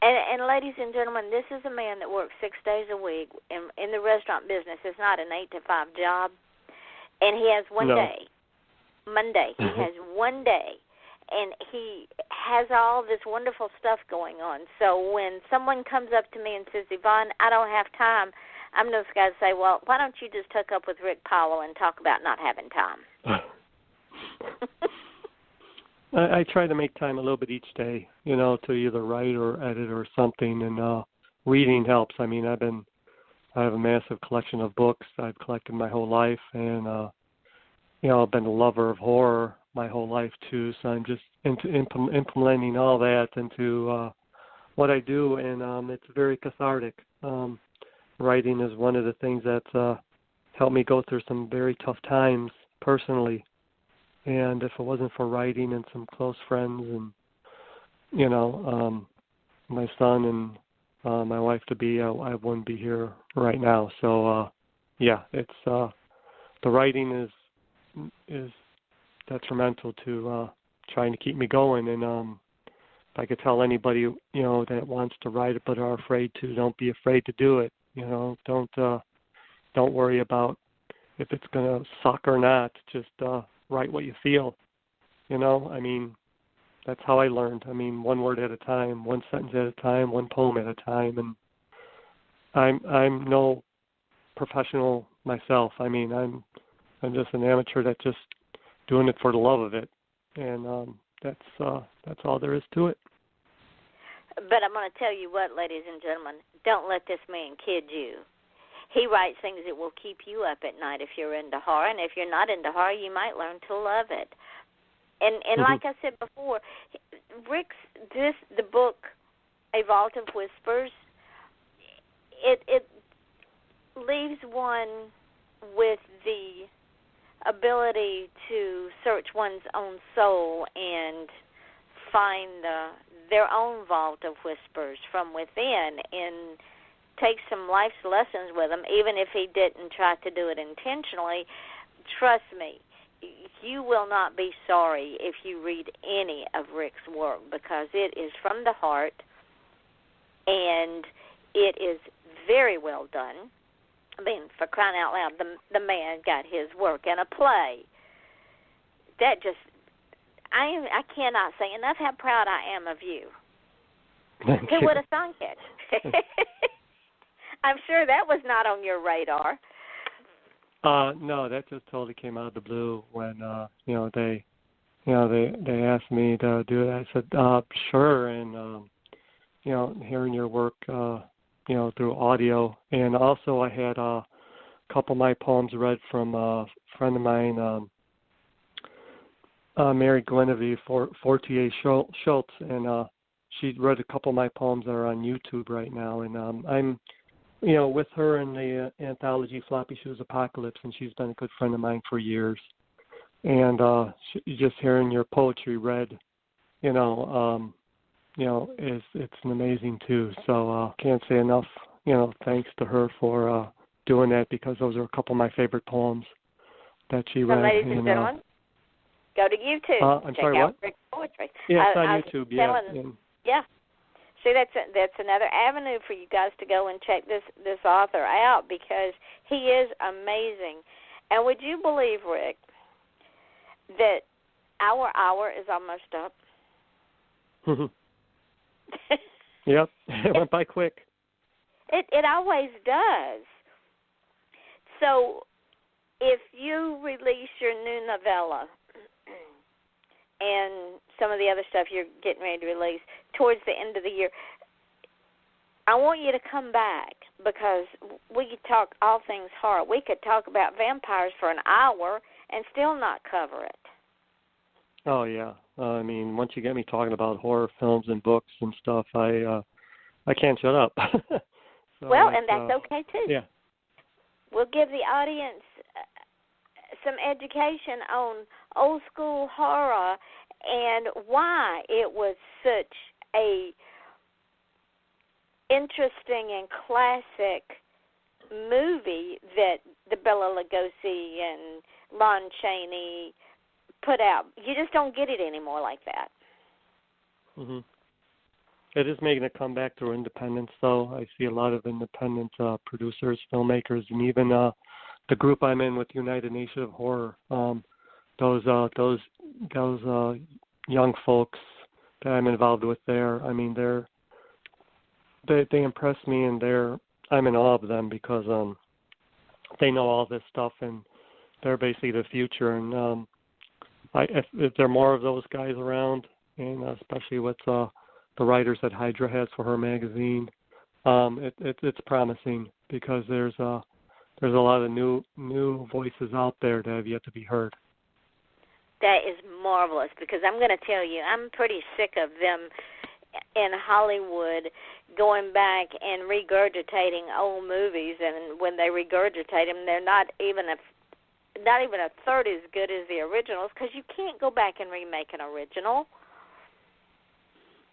And ladies and gentlemen, this is a man that works 6 days a week in the restaurant business. It's not an 8 to 5 job, and he has one day. Monday. He has one day, and he has all this wonderful stuff going on. So when someone comes up to me and says, Yvonne, I don't have time, I'm those guys say, well, why don't you just hook up with Rick Powell and talk about not having time? I try to make time a little bit each day, to either write or edit or something, and reading helps. I mean, I have a massive collection of books I've collected my whole life, and I've been a lover of horror my whole life too. So I'm just implementing all that into what I do, and it's very cathartic. Writing is one of the things that's helped me go through some very tough times personally. And if it wasn't for writing and some close friends and, my son and my wife to be, I wouldn't be here right now. So, it's the writing is detrimental to trying to keep me going. And if I could tell anybody, that wants to write it but are afraid to, don't be afraid to do it. Don't worry about if it's going to suck or not. Just write what you feel. I mean, that's how I learned. I mean, one word at a time, one sentence at a time, one poem at a time. And I'm no professional myself. I mean, I'm just an amateur that's just doing it for the love of it. And that's all there is to it. But I'm going to tell you what, ladies and gentlemen, don't let this man kid you. He writes things that will keep you up at night if you're into horror, and if you're not into horror, you might learn to love it. And like I said before, the book, A Vault of Whispers, it leaves one with the ability to search one's own soul and find their own vault of whispers from within and take some life's lessons with him, even if he didn't try to do it intentionally. Trust me, you will not be sorry if you read any of Rick's work, because it is from the heart and it is very well done. I mean, for crying out loud, the man got his work in a play. That just, I cannot say enough how proud I am of you. Who would have thunk it? I'm sure that was not on your radar. No, that just totally came out of the blue when they asked me to do it. I said sure, and hearing your work through audio, and also I had a couple of my poems read from a friend of mine, Mary Guinevere Fortier Schultz, and she read a couple of my poems that are on YouTube right now, and I'm with her in the anthology Floppy Shoes Apocalypse, and she's been a good friend of mine for years. And just hearing your poetry read, it's an amazing too. So can't say enough, thanks to her for doing that, because those are a couple of my favorite poems that she read. Ladies and gentlemen, go to YouTube. I'm check sorry, out what? Rick's poetry. Yeah, it's on YouTube. Yeah. See, that's another avenue for you guys to go and check this author out, because he is amazing. And would you believe, Rick, that our hour is almost up? Yep, it went by quick. It always does. So if you release your new novella and some of the other stuff you're getting ready to release towards the end of the year, I want you to come back, because we could talk all things horror. We could talk about vampires for an hour and still not cover it. Oh, yeah. I mean, once you get me talking about horror films and books and stuff, I can't shut up. So well, and that's okay, too. Yeah. We'll give the audience some education on old school horror and why it was such a interesting and classic movie that the Bela Lugosi and Lon Chaney put out. You just don't get it anymore like that. Mm-hmm. It is making a comeback through independence, though. I see a lot of independent producers, filmmakers, and even the group I'm in with United Nation of Horror. Those young folks that I'm involved with there, I mean, they impress me, and they're I'm in awe of them because they know all this stuff and they're basically the future. And if there are more of those guys around, and especially with the writers that Hydra has for her magazine, it's promising because there's a lot of new voices out there that have yet to be heard. That is marvelous, because I'm going to tell you, I'm pretty sick of them in Hollywood going back and regurgitating old movies, and when they regurgitate them, they're not even a third as good as the originals, because you can't go back and remake an original.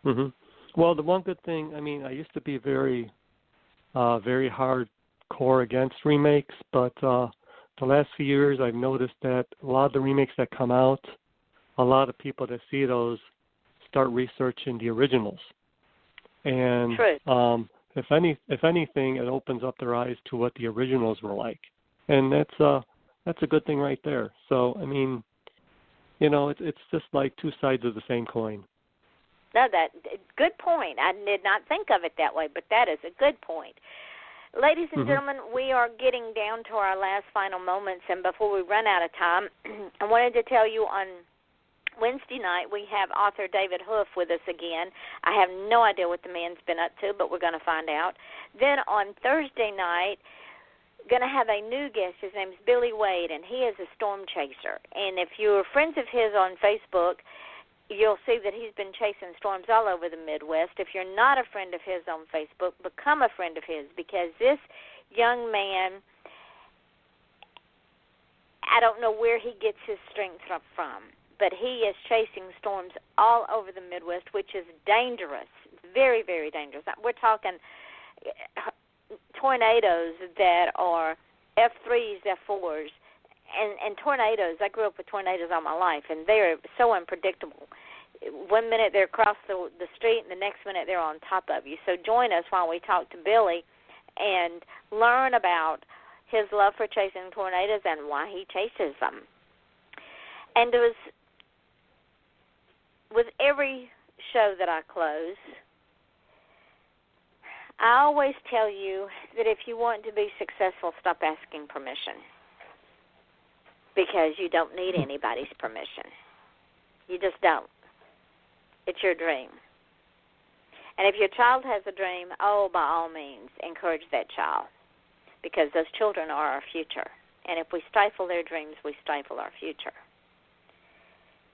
Mhm. Well, the one good thing, I mean, I used to be very hardcore against remakes, but the last few years I've noticed that a lot of the remakes that come out, a lot of people that see those start researching the originals. And if anything, it opens up their eyes to what the originals were like. And that's a good thing right there. So, I mean, it's just like two sides of the same coin. No, good point. I did not think of it that way, but that is a good point. Ladies and gentlemen, we are getting down to our last final moments, and before we run out of time, I wanted to tell you on Wednesday night we have author David Hoof with us again. I have no idea what the man's been up to, but we're going to find out. Then on Thursday night, going to have a new guest. His name's Billy Wade, and he is a storm chaser. And if you're friends of his on Facebook, you'll see that he's been chasing storms all over the Midwest. If you're not a friend of his on Facebook, become a friend of his, because this young man, I don't know where he gets his strength from, but he is chasing storms all over the Midwest, which is dangerous, very, very dangerous. We're talking tornadoes that are F3s, F4s, and tornadoes. I grew up with tornadoes all my life, and they're so unpredictable. 1 minute they're across the street, and the next minute they're on top of you. So join us while we talk to Billy and learn about his love for chasing tornadoes and why he chases them. And with every show that I close, I always tell you that if you want to be successful, stop asking permission, because you don't need anybody's permission. You just don't. It's your dream. And if your child has a dream, by all means, encourage that child, because those children are our future. And if we stifle their dreams, we stifle our future.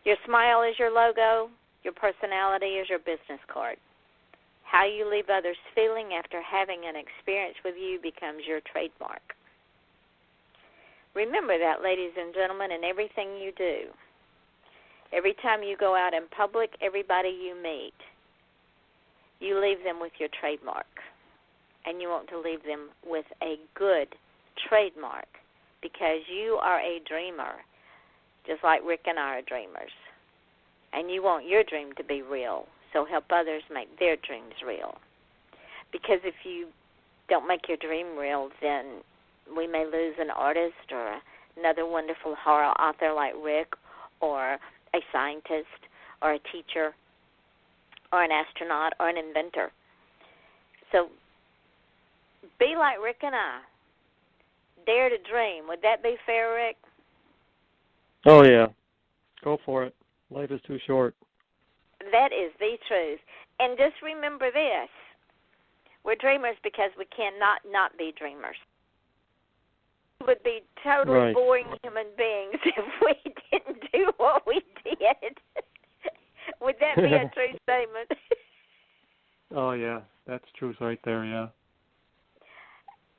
Your smile is your logo. Your personality is your business card. How you leave others feeling after having an experience with you becomes your trademark. Remember that, ladies and gentlemen, in everything you do. Every time you go out in public, everybody you meet, you leave them with your trademark. And you want to leave them with a good trademark, because you are a dreamer, just like Rick and I are dreamers. And you want your dream to be real, so help others make their dreams real. Because if you don't make your dream real, then we may lose an artist or another wonderful horror author like Rick, or a scientist, or a teacher, or an astronaut, or an inventor. So be like Rick and I. Dare to dream. Would that be fair, Rick? Oh, yeah. Go for it. Life is too short. That is the truth. And just remember this. We're dreamers because we cannot not be dreamers. We would be totally boring human beings if we didn't do what we did. Would that be a true statement? Oh, yeah. That's truth right there, yeah.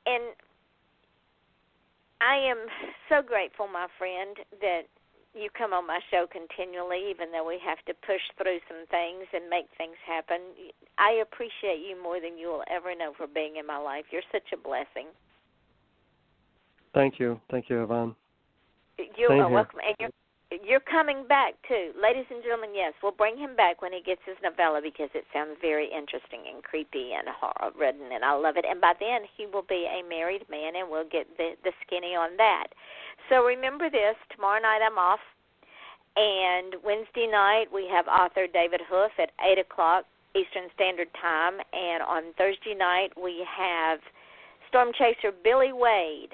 And I am so grateful, my friend, that you come on my show continually, even though we have to push through some things and make things happen. I appreciate you more than you will ever know for being in my life. You're such a blessing. Thank you. Thank you, Yvonne. You are welcome. And you're coming back, too. Ladies and gentlemen, yes, we'll bring him back when he gets his novella, because it sounds very interesting and creepy and horror-ridden, and I love it. And by then, he will be a married man, and we'll get the skinny on that. So remember this. Tomorrow night I'm off, and Wednesday night we have author David Hoof at 8 o'clock Eastern Standard Time, and on Thursday night we have Storm Chaser Billy Wade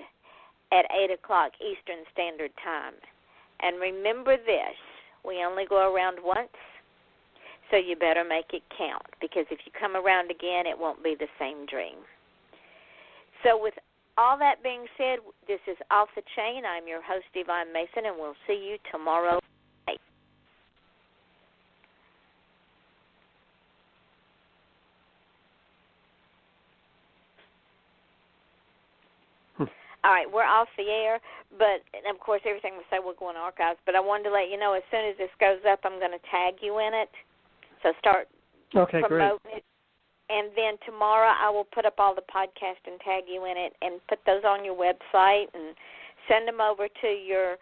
at 8 o'clock Eastern Standard Time. And remember this, we only go around once, so you better make it count, because if you come around again, it won't be the same dream. So with all that being said, this is Off the Chain. I'm your host, Yvonne Mason, and we'll see you tomorrow night. All right, we're off the air, but, and of course, everything we say will go in archives, but I wanted to let you know as soon as this goes up, I'm going to tag you in it. So start promoting it. And then tomorrow I will put up all the podcasts and tag you in it and put those on your website and send them over to your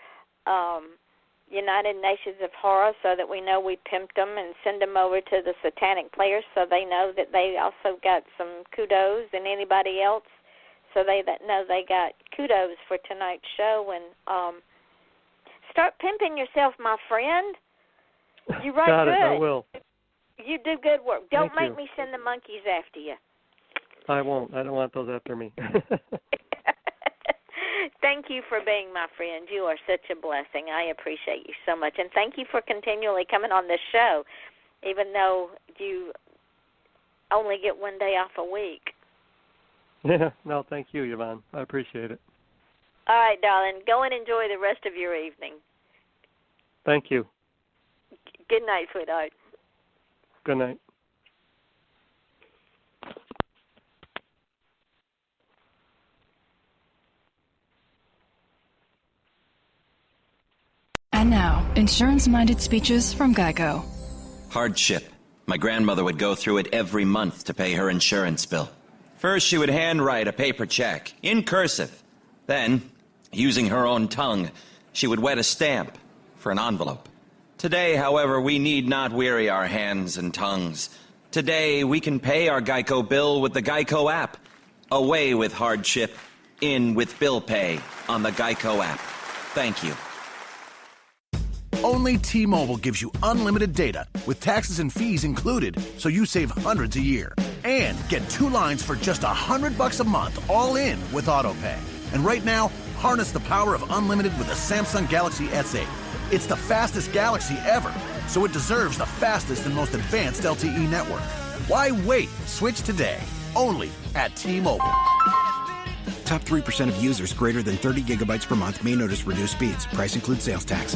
United Nations of Horror so that we know we pimped them, and send them over to the Satanic Players so they know that they also got some kudos, and anybody else so they that know they got kudos for tonight's show. And start pimping yourself, my friend. You write Got good. it, I will. You do good work. Don't Thank make me send the monkeys after you. I won't. I don't want those after me. Thank you for being my friend. You are such a blessing. I appreciate you so much. And thank you for continually coming on this show, even though you only get one day off a week. Yeah, no, thank you, Yvonne. I appreciate it. All right, darling. Go and enjoy the rest of your evening. Thank you. Good night, sweetheart. Good night. And now, insurance-minded speeches from Geico. Hardship. My grandmother would go through it every month to pay her insurance bill. First, she would handwrite a paper check, in cursive. Then, using her own tongue, she would wet a stamp for an envelope. Today, however, we need not weary our hands and tongues. Today, we can pay our Geico bill with the Geico app. Away with hardship, in with bill pay on the Geico app. Thank you. Only T-Mobile gives you unlimited data with taxes and fees included, so you save hundreds a year. And get 2 lines for just $100 a month, all in with AutoPay. And right now, harness the power of unlimited with the Samsung Galaxy S8. It's the fastest Galaxy ever, so it deserves the fastest and most advanced LTE network. Why wait? Switch today. Only at T-Mobile. Top 3% of users greater than 30 gigabytes per month may notice reduced speeds. Price includes sales tax.